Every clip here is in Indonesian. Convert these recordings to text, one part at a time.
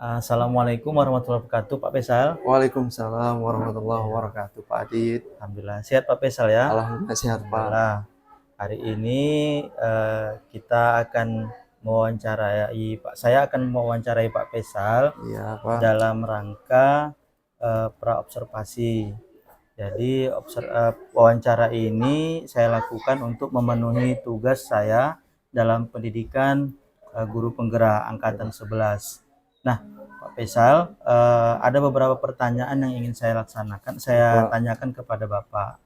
Assalamualaikum warahmatullahi wabarakatuh, Pak Faisal. Waalaikumsalam warahmatullahi Ya, wabarakatuh, Pak Adit. alhamdulillah sehat Pak Faisal ya. Alhamdulillah sehat, Pak. Alhamdulillah. Hari ini kita akan mewawancarai Pak. Saya akan mewawancarai Pak Faisal Iya, Pak. dalam rangka praobservasi. Jadi wawancara ini saya lakukan untuk memenuhi tugas saya dalam pendidikan guru penggerak angkatan 11. Nah, Pak Faisal, ada beberapa pertanyaan yang ingin saya tanyakan kepada Bapak.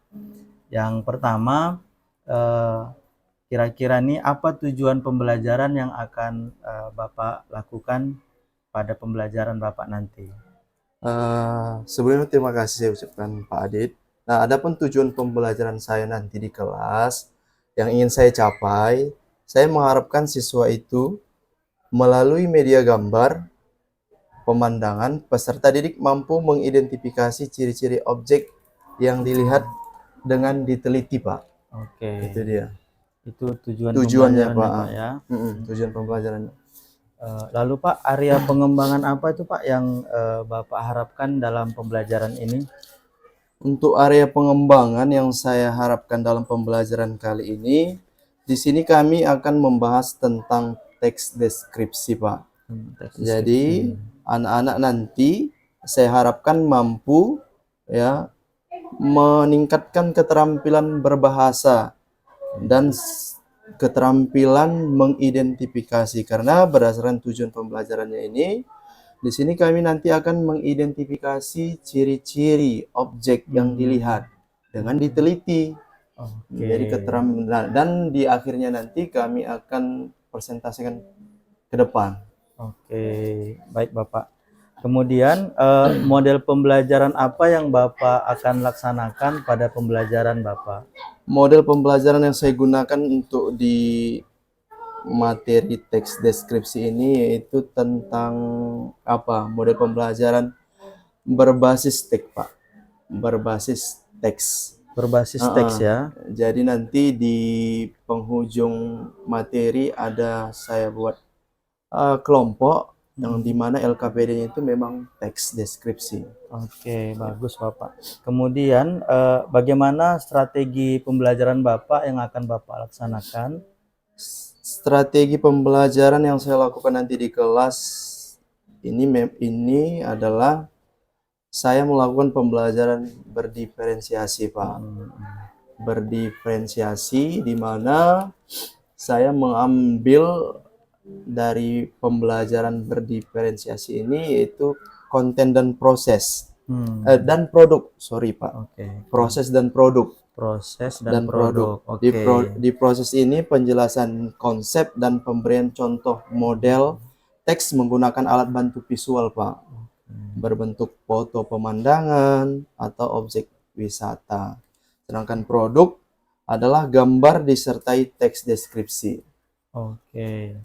Yang pertama, kira-kira nih apa tujuan pembelajaran yang akan Bapak lakukan pada pembelajaran Bapak nanti? Sebelumnya terima kasih saya ucapkan Pak Adit. Nah, adapun tujuan pembelajaran saya nanti di kelas yang ingin saya capai, saya mengharapkan siswa itu melalui media gambar, pemandangan, peserta didik mampu mengidentifikasi ciri-ciri objek yang dilihat dengan diteliti, Pak. Oke. Itu dia. Itu tujuannya Tujuannya, Pak. Pak ya. Tujuan pembelajarannya. Lalu Pak, area pengembangan apa itu Pak yang Bapak harapkan dalam pembelajaran ini? Untuk area pengembangan yang saya harapkan dalam pembelajaran kali ini, di sini kami akan membahas tentang teks deskripsi, Pak. Jadi, anak-anak nanti saya harapkan mampu ya meningkatkan keterampilan berbahasa dan keterampilan mengidentifikasi, karena berdasarkan tujuan pembelajarannya ini di sini kami nanti akan mengidentifikasi ciri-ciri objek yang dilihat dengan diteliti. Jadi keterampilan, dan di akhirnya nanti kami akan presentasikan ke depan. Oke, baik Bapak. Kemudian model pembelajaran apa yang Bapak akan laksanakan pada pembelajaran Bapak? Model pembelajaran yang saya gunakan untuk di materi teks deskripsi ini yaitu tentang model pembelajaran berbasis teks, Pak. Berbasis teks. Berbasis teks ya. Jadi nanti di penghujung materi saya buat kelompok yang dimana LKPD-nya itu memang teks deskripsi. Oke, bagus Bapak. Kemudian bagaimana strategi pembelajaran Bapak yang akan Bapak laksanakan? Strategi pembelajaran yang saya lakukan nanti di kelas ini adalah saya melakukan pembelajaran berdiferensiasi, Pak. Berdiferensiasi di mana saya mengambil dari pembelajaran berdiferensiasi ini yaitu konten dan proses dan produk, Pak. Proses dan produk. Proses dan produk. Di proses ini penjelasan konsep dan pemberian contoh model teks menggunakan alat bantu visual, Pak. Berbentuk foto pemandangan atau objek wisata. Sedangkan produk adalah gambar disertai teks deskripsi. Oke.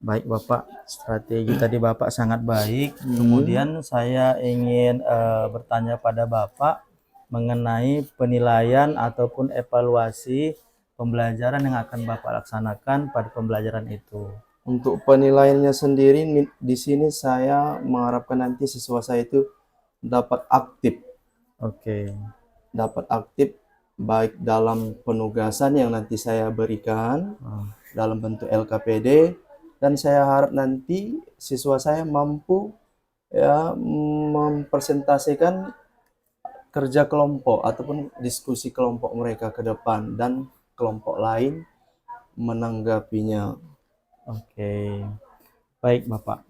Baik Bapak, strategi tadi Bapak sangat baik. Kemudian saya ingin bertanya pada Bapak mengenai penilaian ataupun evaluasi pembelajaran yang akan Bapak laksanakan pada pembelajaran itu. Untuk penilaiannya sendiri di sini saya mengharapkan nanti siswa saya itu dapat aktif. Dapat aktif baik dalam penugasan yang nanti saya berikan dalam bentuk LKPD, dan saya harap nanti siswa saya mampu ya mempresentasikan kerja kelompok ataupun diskusi kelompok mereka ke depan dan kelompok lain menanggapinya. Oke. Baik Bapak.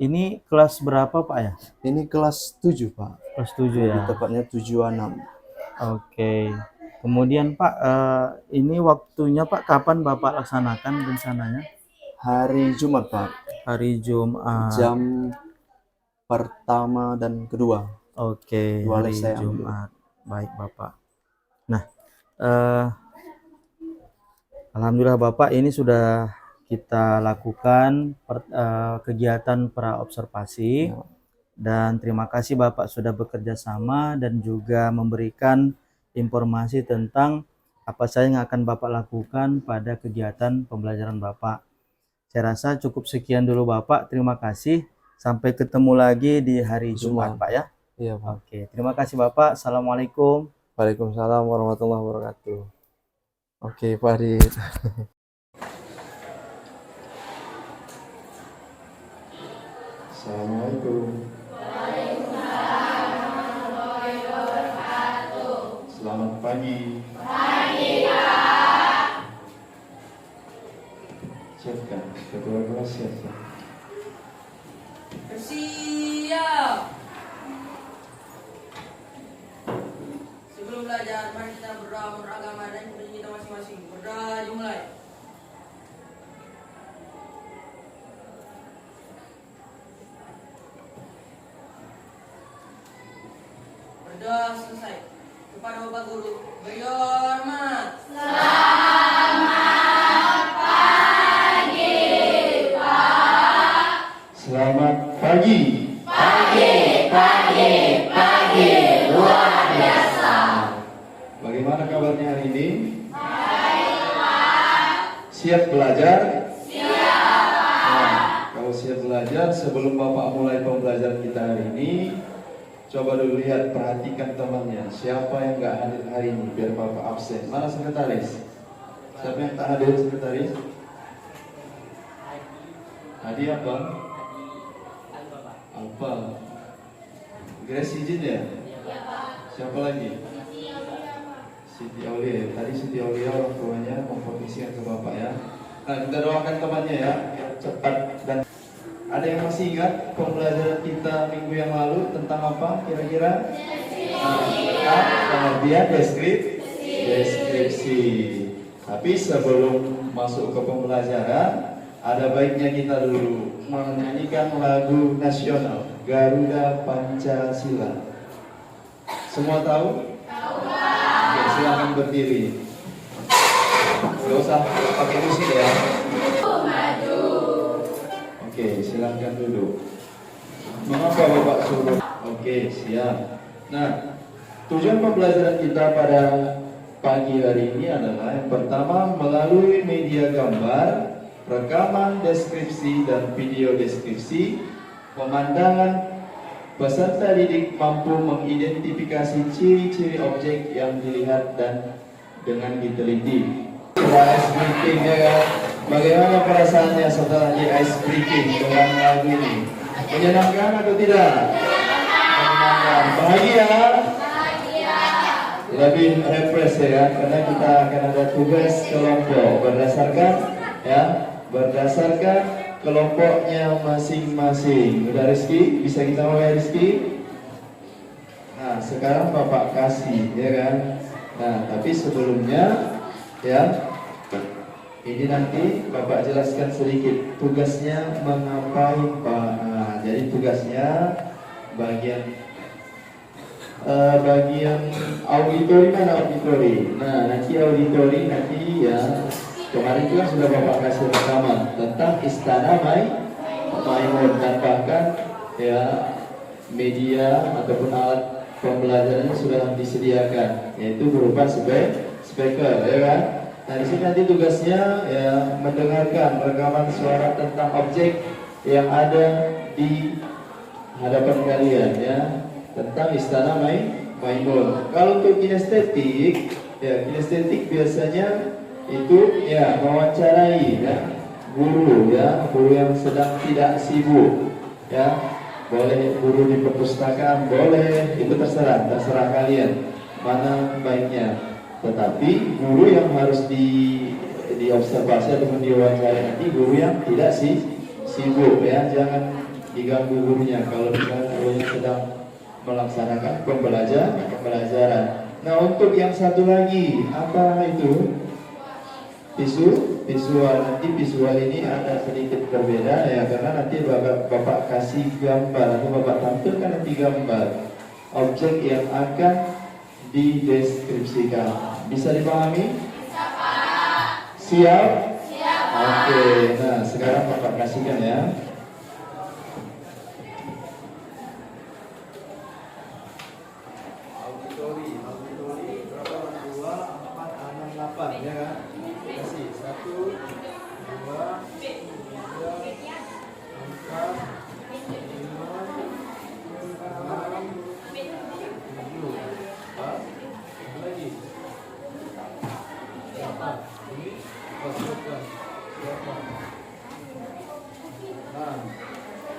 Ini kelas berapa Pak ya? Ini kelas 7, Pak. Kelas 7 ya. Tepatnya 7-6. Oke. Kemudian Pak, ini waktunya Pak kapan Bapak laksanakan rencananya? Hari Jumat, Pak. Hari Jumat. Jam pertama dan kedua. Oke, hari Jumat. Baik Bapak. Nah, alhamdulillah Bapak, ini sudah kita lakukan kegiatan praobservasi. Dan terima kasih Bapak sudah bekerja sama dan juga memberikan informasi tentang apa saja yang akan Bapak lakukan pada kegiatan pembelajaran Bapak. Saya rasa cukup sekian dulu Bapak. Terima kasih. Sampai ketemu lagi di hari Jumat, Pak ya. Iya, Pak. Oke, terima kasih Bapak. Assalamualaikum. Waalaikumsalam warahmatullahi wabarakatuh. Oke, Pak Adit. Assalamualaikum. Selamat pagi. Siapkan, kedua kelas siapkan. Siap. Sebelum belajar, mari kita berdoa menurut agama dan budaya kita masing-masing. Berdoa dimulai. Berdoa selesai. Kepada Bapak Guru, beri hormat. Selamat pagi. Bagaimana kabarnya hari ini? Siap belajar? Nah, kalau siap belajar, sebelum Bapak mulai pembelajaran kita hari ini, coba dulu lihat, perhatikan temannya. Siapa yang nggak hadir hari ini, biar Bapak absen. Mana sekretaris? Siapa yang tak hadir sekretaris? Hadi apa? Alfa. Grace izin ya? Siapa lagi? Siti Aulia. Tadi Siti Aulia orang tuanya mempromisikan ke Bapak ya. Nah, kita doakan temannya ya, biar cepat. Dan ada yang masih ingat pembelajaran kita minggu yang lalu tentang apa kira-kira? Pengertian deskripsi. Tapi sebelum masuk ke pembelajaran, ada baiknya kita dulu menyanyikan lagu nasional Garuda Pancasila. Semua tahu? Oke, silakan berdiri. Gak usah pakai musik ya. Oke, silakan duduk. Mengapa Bapak suruh? Oke, siap. Nah, tujuan pembelajaran kita pada pagi hari ini adalah yang pertama, melalui media gambar, rekaman deskripsi dan video deskripsi, pemandangan peserta didik mampu mengidentifikasi ciri-ciri objek yang dilihat dan dengan diteliti. Ice breaking ya kan? Bagaimana perasaannya setelah di ice breaking dengan lagu ini? Menyenangkan atau tidak? Menyenangkan. Bahagia? Lebih refresh ya kan? Karena kita akan ada tugas kelompok berdasarkan kelompoknya masing-masing. Udah Rizky? Bisa kita mulai Rizky? Nah, sekarang Bapak kasih ya kan? Nah, tapi sebelumnya ya, ini nanti Bapak jelaskan sedikit tugasnya mengapain Pak. Nah, jadi tugasnya bagian auditori mana auditori. Nah, nanti auditori nanti ya, kemarin itu kan sudah Bapak kasih rekaman tentang Istana Maimun, dan bahkan ya media ataupun alat pembelajarannya sudah disediakan, yaitu berupa speaker ya kan. Nah, di sini nanti tugasnya ya mendengarkan rekaman suara tentang objek yang ada di hadapan kalian ya, tentang Istana Maimun. Kalau untuk kinestetik ya, kinestetik biasanya itu ya mewawancarai ya guru yang sedang tidak sibuk ya. Boleh guru di perpustakaan, boleh, itu terserah kalian mana baiknya. Tetapi guru yang harus diobservasi ataupun diwawancara nanti guru yang tidak sibuk ya, jangan diganggu gurunya kalau gurunya sedang melaksanakan pembelajaran. Nah, untuk yang satu lagi apa itu? Visual. Nanti visual ini ada sedikit berbeda ya, karena nanti Bapak kasih gambar atau Bapak tampilkan nanti gambar objek yang akan dideskripsikan. Bisa dipahami? Bisa, Pak. Siap? Siap, Pak. Oke, nah sekarang Bapak kasihkan ya. Auditori berapa? 2, 4, 6, 8 ya kan? Kasih 1, 2, 3, 4, 5,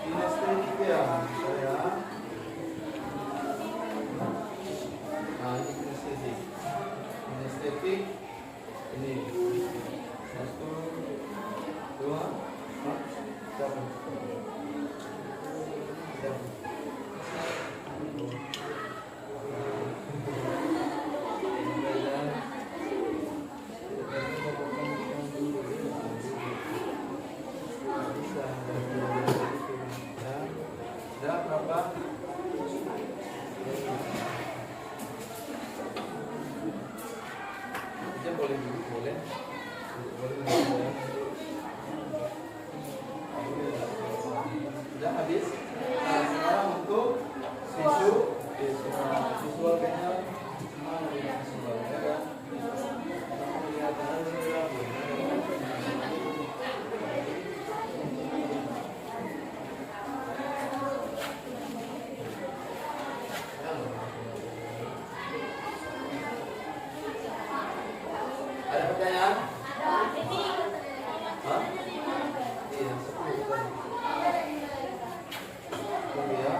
kinestetik ya, saya. Nah, ini kinestetik. Kinestetik ini. 1, 2, 3. Sudah habis. Nah, sekarang untuk visual kayaknya visual ya kan. Ada pertanyaan? Hah? Iya, 10 tadi. Ya.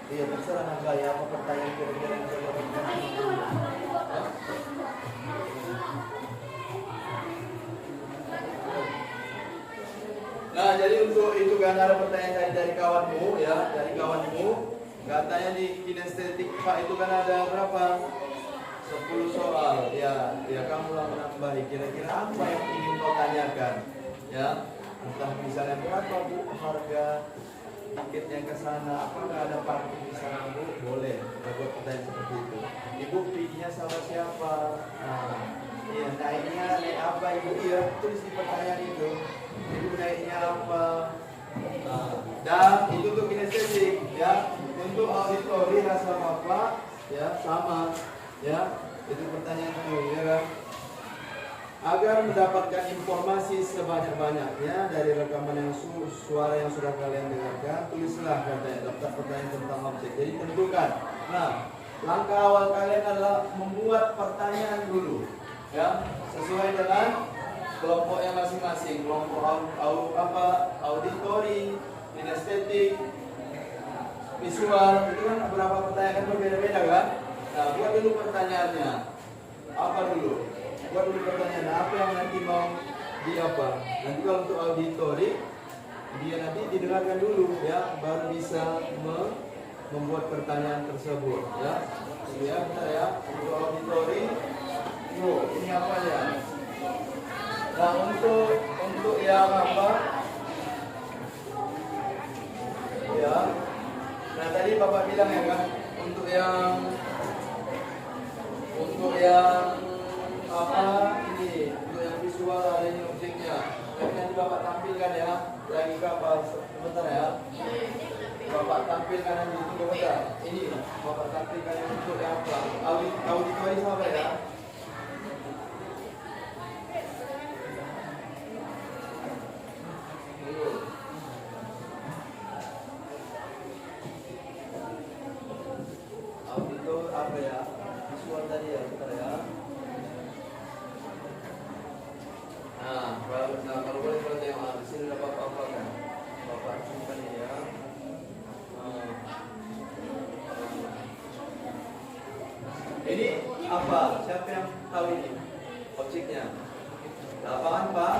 Iya, terserah Naga ya, apa pertanyaan kira-kira yang saya Nah, jadi untuk itu kan ada pertanyaan dari kawanmu ya, dari kawanmu katanya di kinestetik Pak itu kan ada berapa? 10 soal ya, kamu lah menambahi kira-kira apa yang ingin kau tanyakan ya. Entah misalnya berapa Bu harga tiketnya ke sana, apakah ada parkir di sana Bu? Boleh, kita buat pertanyaan seperti itu. Ibu perginya sama siapa? Nah, iya, naiknya naik apa Ibu? Iya, tulis di pertanyaan itu. Ibu naiknya apa? Nah, dan itu untuk kinestetik ya. Untuk auditori rasa Bapak ya sama ya. Itu pertanyaan itu ya kan. Agar mendapatkan informasi sebanyak-banyaknya dari rekaman yang suara yang sudah kalian dengarkan, tulislah katanya daftar pertanyaan tentang objek. Jadi tentukan. Nah, langkah awal kalian adalah membuat pertanyaan dulu, ya, sesuai dengan kelompoknya masing-masing. Kelompok auditori, kinestetik, visual, itu kan beberapa pertanyaan kan berbeda-beda kan. Nah, buat dulu pertanyaannya. Apa dulu? Buat dulu pertanyaan apa yang nanti mau di apa. Nanti kalau untuk auditori dia nanti didengarkan dulu ya, baru bisa membuat pertanyaan tersebut ya. Ya, bentar ya. Untuk auditori, ini apa ya? Nah, untuk yang apa? Ya. Nah, tadi Bapak bilang ya kan, untuk yang apa ini, untuk yang visual ada ini objeknya. Nanti Bapak tampilkan ya, lagi kapal sebentar ya. Bapak tampilkan nanti itu sebentar. Ini Bapak tampilkan yang untuk yang apa? Auditori sama ya. Auditor apa ya? Visual tadi ya, bentar ya. Nah, kalau boleh kalau tengok di sini ada apa kan? Bapak simpan ini ya. Ini apa? Siapa yang tahu ini? Objeknya? Lapangan Pak?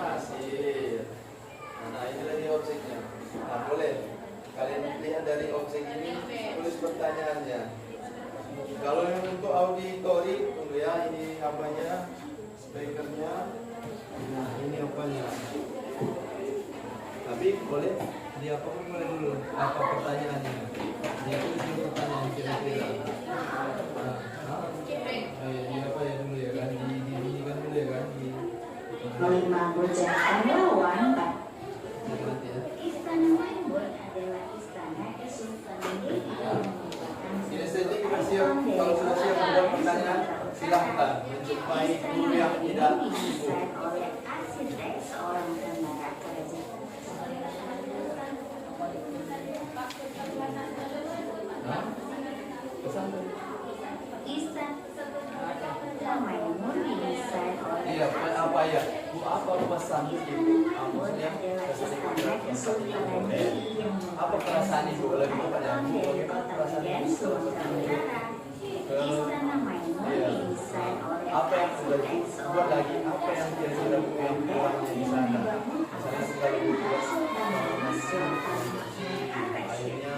Pasir. Nah, ini lagi objeknya. Nah, boleh. Kalian lihat dari objek ini, tulis pertanyaannya. Kalau yang untuk auditori, tunggu ya, ini apanya? Speakernya. Nah, ini apanya? Tapi boleh di apa pun boleh dulu. Apa pertanyaannya? Dia tulis dulu pertanyaan kira-kira. Ini apa ya dulu ya kan? Di kan dulu ya kan? Kelima bocah lawan Pak. Nanti ya. Istana Mainboard adalah istana Kesultanan Delhi yang merupakan Kinestetik kita siap. Kalau sudah siap membuat pertanyaan, silahkan menjumpai guru yang tidak sibuk. didesain oleh arsitek seorang tentara kerajaan. Istana Mainboard didesain oleh Iya, apa ya? apa pesan itu? Namun adalah istana Kesultanan Delhi yang Apa perasaan ibu lagi kepada dari bagaimana kota perasaan Medan, ibu? Sumatera Utara. Istana Maimun Iya. didesain oleh Apa yang sudah arsitek buat lagi? Apa yang dia sudah punya kurangnya di sana? dibangun Misalnya oleh sekali Sultan Mahmud Sultan Arrashid. akhirnya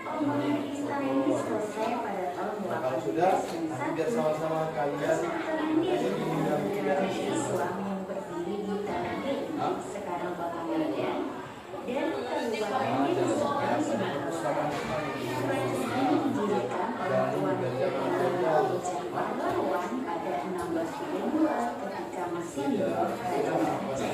Pembangunan istana ini selesai pada tahun Nah, kalau sudah, nanti biar 1891. sama-sama kalian Sultan Delhi adalah negara Islam yang berdiri di tanah Delhi, sekarang Bangladesh, dan kabupaten di sebelah selatan. Tradisi ini didirikan oleh Tuan Ujar Pahlawan pada 1672 ketika masih menjadi kerajaan.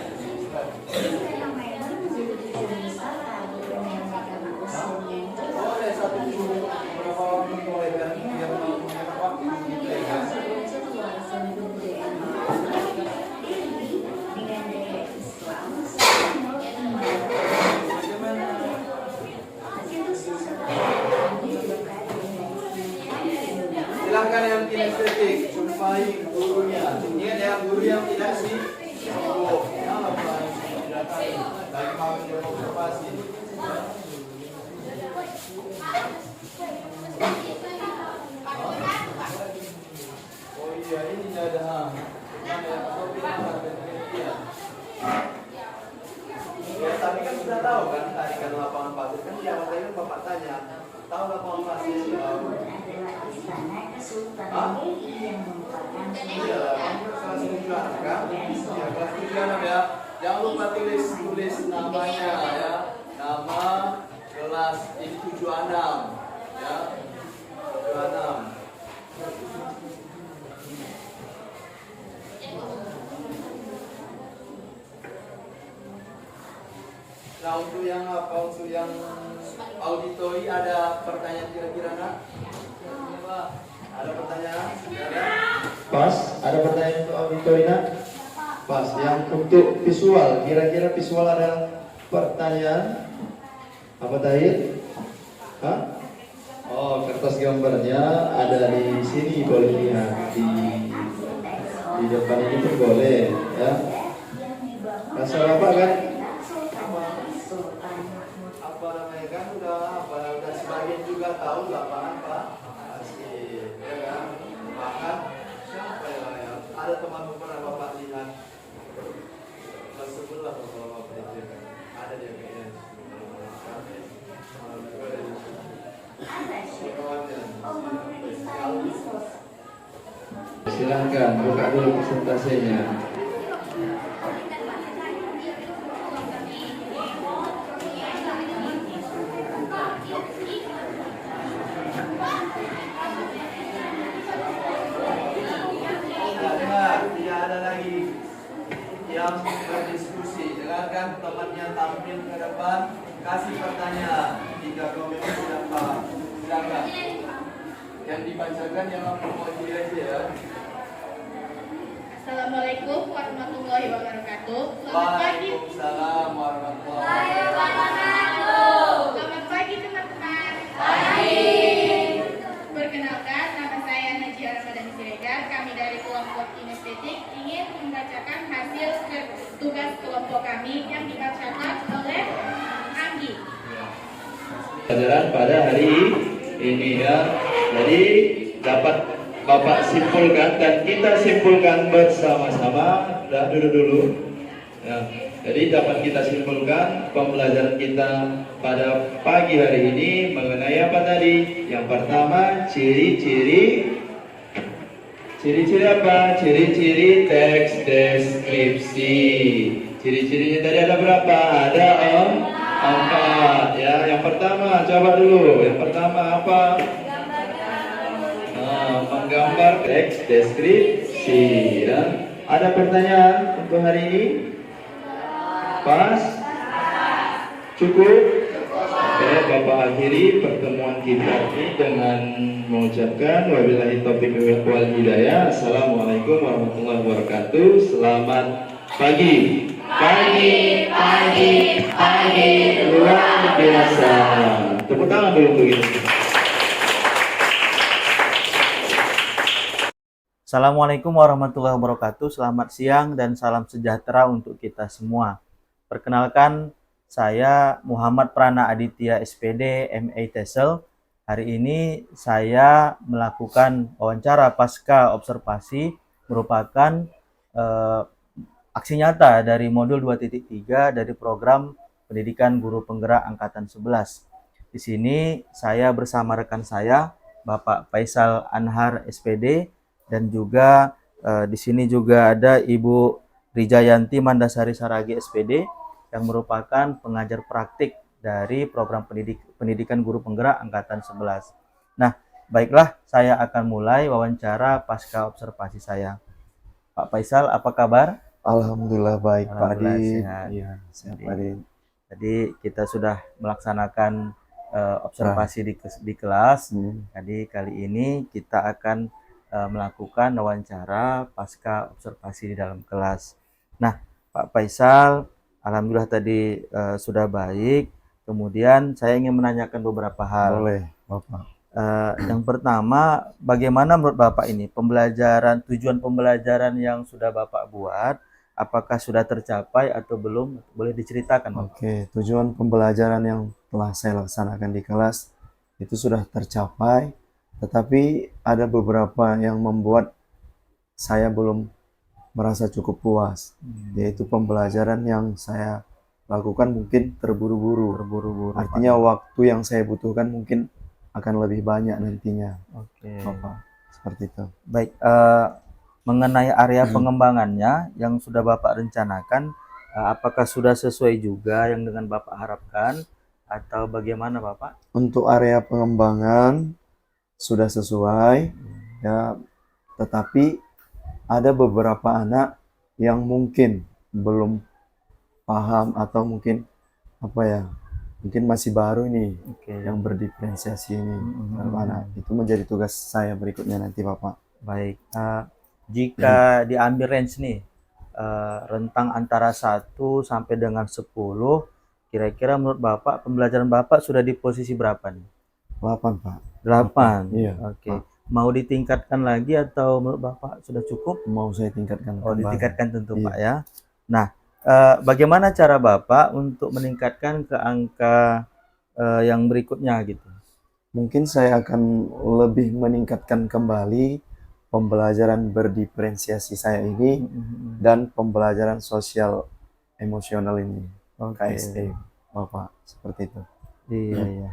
Istana Maimun menjadi tujuan wisata bukan hanya karena usianya yang tua, boleh satu guru berapa waktu boleh biar mau menghemat waktu gitu ya kan? sebagai warisan budaya Nusantara. Delhi dengan gaya Islam sangat Silahkan yang kinestetik, jumpai gurunya. Ingat ya, guru yang tidak sih. Oh, apa yang tidak tahu? Lagi mau observasi. Oh iya, ini tidak ada. Mana ya? Penelitian. Ya, tapi kan sudah tahu kan tarikan lapangan pasir kan di awal tadi kan bapak tanya tahu lapangan pasir adalah istana Kesultanan Delhi yang merupakan iya kelas 7 kan ya kelas 7 ya jangan lupa tulis namanya ya nama kelas ini 76 ya 76. Nah untuk yang apa? Untuk yang auditori ada pertanyaan kira-kira nak? Ada pertanyaan? Ada? Pas, ada pertanyaan untuk auditori nak? Pas, yang untuk visual, kira-kira visual ada pertanyaan? Apa tadi? Hah? Oh, kertas gambarnya ada di sini, boleh lihat di depan ini pun boleh, ya. Rasa apa kan? Apa namanya kan udah sebagian juga tahu lapangan Pak Asih, ya kan? Bahkan siapa ya? Ada teman pernah Bapak lihat kelas 11 Bapak itu kan? Ada dia kayaknya. Silahkan buka dulu presentasinya. Tidak ada lagi yang berdiskusi. Dengarkan temannya tampil ke depan, kasih pertanyaan jika kau memang sudah paham. Silakan. Yang dibacakan yang mempunyai aja ya. Assalamualaikum warahmatullahi wabarakatuh. Selamat pagi. Waalaikumsalam warahmatullahi wabarakatuh. Selamat pagi teman-teman. Perkenalkan, nama saya Najia Ramadhani Siregar. Kami dari kelompok kinestetik ingin membacakan hasil tugas kelompok kami yang dibacakan oleh Anggi. Pelajaran pada hari ini ya. Jadi dapat Bapak simpulkan dan kita simpulkan bersama-sama. Duduk dulu. Ya. Jadi dapat kita simpulkan pembelajaran kita pada pagi hari ini mengenai apa tadi? Yang pertama ciri-ciri apa? Ciri-ciri teks deskripsi. Ciri-cirinya tadi ada berapa? Ada 4 ya. Yang pertama coba dulu. Yang pertama apa? Menggambar teks deskripsi ya. Ada pertanyaan untuk hari ini? Pas? Cukup? Oke, Bapak akhiri pertemuan kita ini dengan mengucapkan wabillahi taufiq wal hidayah. Assalamualaikum warahmatullahi wabarakatuh. Selamat pagi. Pagi luar biasa. Tepuk tangan dulu untuk itu. Assalamualaikum warahmatullahi wabarakatuh. Selamat siang dan salam sejahtera untuk kita semua. Perkenalkan, saya Muhammad Prana Aditya SPD MA TESEL. Hari ini saya melakukan wawancara pasca observasi merupakan aksi nyata dari modul 2.3 dari program Pendidikan Guru Penggerak Angkatan 11. Di sini saya bersama rekan saya, Bapak Faisal Anhar SPD, dan juga di sini juga ada Ibu Rijayanti Mandasari Saragi SPD yang merupakan pengajar praktik dari program pendidikan guru penggerak angkatan 11. Nah, baiklah, saya akan mulai wawancara pasca observasi saya. Pak Faisal, apa kabar? Alhamdulillah baik Pak Alhamdulillah Adi. sehat. Iya, sehat Jadi, Pak Adi. Tadi kita sudah melaksanakan observasi di kelas. Jadi kali ini kita akan melakukan wawancara pasca observasi di dalam kelas. Nah, Pak Faisal, alhamdulillah tadi sudah baik. Kemudian saya ingin menanyakan beberapa hal. Boleh, Bapak. Yang pertama, bagaimana menurut Bapak ini tujuan pembelajaran yang sudah Bapak buat, apakah sudah tercapai atau belum? Boleh diceritakan, Bapak? Oke, tujuan pembelajaran yang telah saya laksanakan di kelas itu sudah tercapai, tetapi ada beberapa yang membuat saya belum merasa cukup puas, yaitu pembelajaran yang saya lakukan mungkin terburu-buru. Artinya waktu yang saya butuhkan mungkin akan lebih banyak nantinya. Oke. Bapak, seperti itu. Baik, mengenai area pengembangannya yang sudah Bapak rencanakan, apakah sudah sesuai juga yang dengan Bapak harapkan atau bagaimana, Bapak? Untuk area pengembangan sudah sesuai, ya, tetapi ada beberapa anak yang mungkin belum paham atau mungkin mungkin masih baru ini yang berdiferensiasi ini. Anak itu menjadi tugas saya berikutnya nanti, Bapak. Baik, jika diambil range nih, rentang antara 1 sampai dengan 10, kira-kira menurut Bapak pembelajaran Bapak sudah di posisi berapa nih? 8, Pak. 8. Iya. Oke. Mau ditingkatkan lagi atau menurut Bapak sudah cukup? Mau saya tingkatkan Oh, kembali. ditingkatkan tentu, Iya. Pak ya. Nah, bagaimana cara Bapak untuk meningkatkan ke angka yang berikutnya gitu? Mungkin saya akan lebih meningkatkan kembali pembelajaran berdiferensiasi saya ini dan pembelajaran sosial emosional ini, KSE, Bapak, seperti itu. Iya, iya.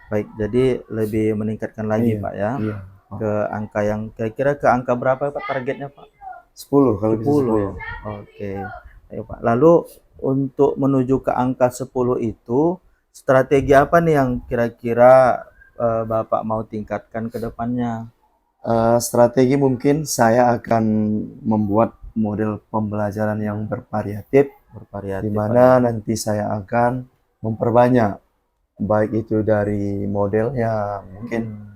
Baik, jadi lebih meningkatkan lagi, Iya, Pak ya. Iya, Ke angka yang kira-kira ke angka berapa, Pak, targetnya, Pak? 10 kalau bisa 10. 10. Oke. Ayo, Pak. Lalu untuk menuju ke angka 10 itu strategi apa nih yang kira-kira Bapak mau tingkatkan ke depannya? Strategi mungkin saya akan membuat model pembelajaran yang bervariatif, di mana nanti saya akan memperbanyak, baik itu dari modelnya, mungkin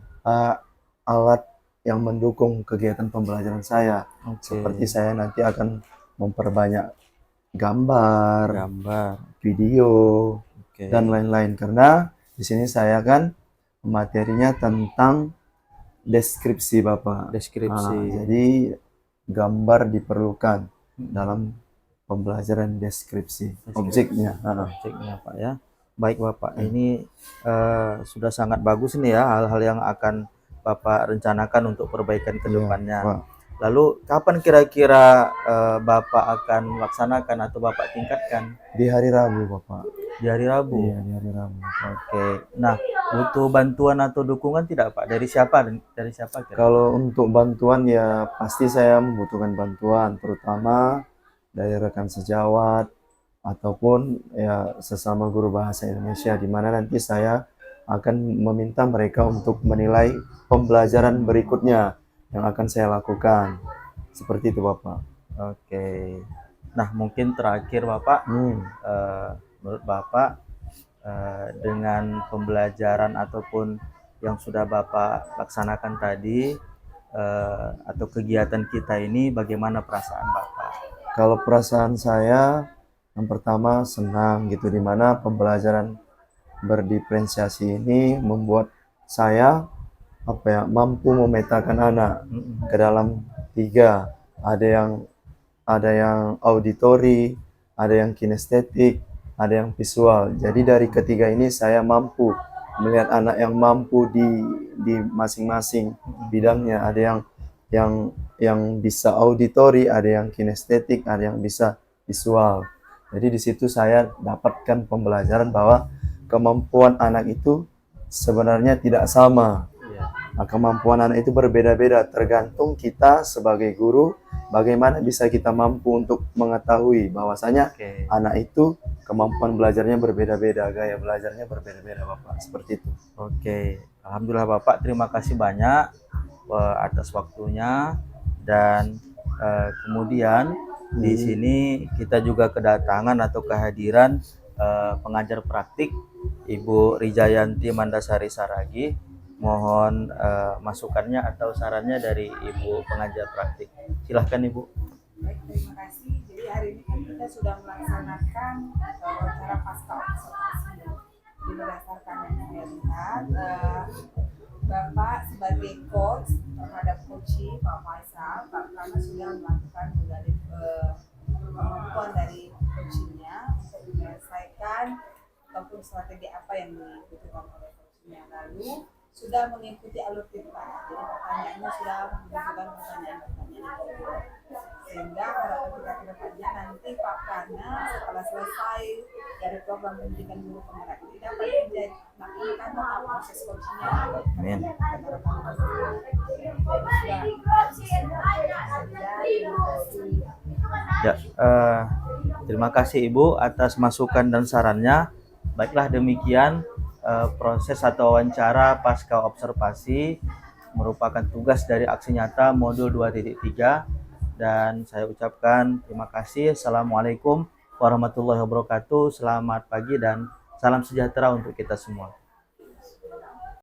alat yang mendukung kegiatan pembelajaran saya. Seperti saya nanti akan memperbanyak gambar, video, dan lain-lain. Karena di sini saya kan materinya tentang deskripsi, Bapak. Jadi gambar diperlukan dalam pembelajaran deskripsi objeknya. Objeknya, Pak ya. Baik, Bapak. Ini sudah sangat bagus nih ya hal-hal yang akan Bapak rencanakan untuk perbaikan ke depannya. Pak. Lalu kapan kira-kira Bapak akan laksanakan atau Bapak tingkatkan? Di hari Rabu, Bapak. Di hari Rabu? Iya, di hari Rabu. Oke. Nah, butuh bantuan atau dukungan tidak, Pak? Dari siapa? Dari siapa kira? Kalau untuk bantuan ya pasti saya membutuhkan bantuan, terutama dari rekan sejawat ataupun ya sesama guru bahasa Indonesia, di mana nanti saya akan meminta mereka untuk menilai pembelajaran berikutnya yang akan saya lakukan. Seperti itu, Bapak. Oke. Nah, mungkin terakhir, Bapak, menurut Bapak dengan pembelajaran ataupun yang sudah Bapak laksanakan tadi atau kegiatan kita ini, bagaimana perasaan Bapak? Kalau perasaan saya yang pertama senang gitu, dimana pembelajaran berdiferensiasi ini membuat saya mampu memetakan anak ke dalam 3, ada yang auditori, ada yang kinestetik, ada yang visual. Jadi dari ketiga ini saya mampu melihat anak yang mampu di masing-masing bidangnya. Ada yang bisa auditori, ada yang kinestetik, ada yang bisa visual. Jadi di situ saya dapatkan pembelajaran bahwa kemampuan anak itu sebenarnya tidak sama. Nah, kemampuan anak itu berbeda-beda, tergantung kita sebagai guru bagaimana bisa kita mampu untuk mengetahui bahwasanya anak itu kemampuan belajarnya berbeda-beda, gaya belajarnya berbeda-beda, Bapak. Seperti itu. Oke, alhamdulillah Bapak, terima kasih banyak atas waktunya. Dan kemudian di sini kita juga kedatangan atau kehadiran pengajar praktik Ibu Rijayanti Mandasari Saragi. Mohon masukannya atau sarannya dari Ibu pengajar praktik. Silahkan Ibu. Baik, terima kasih. Jadi hari ini kan kita sudah melaksanakan wawancara pasca observasi. Jadi berdasarkan yang saya lihat, Bapak sebagai coach terhadap coaching Pak Faisal, Pak Prana sudah melakukan berbagai kemampuan dari coachingnya untuk menyelesaikan ataupun strategi apa yang dibutuhkan oleh coachingnya. Lalu sudah mengikuti alur kita, jadi pertanyaannya sudah menunjukkan pertanyaan-pertanyaan itu, sehingga harapan kita ke depannya nanti Pak Prana setelah selesai dari program pendidikan guru penggerak ini dapat melakukan proses coachingnya. Amin. Ya, terima kasih Ibu atas masukan dan sarannya. Baiklah, demikian proses atau wawancara pasca observasi merupakan tugas dari aksi nyata modul 2.3, dan saya ucapkan terima kasih. Assalamualaikum warahmatullahi wabarakatuh. Selamat pagi dan salam sejahtera untuk kita semua.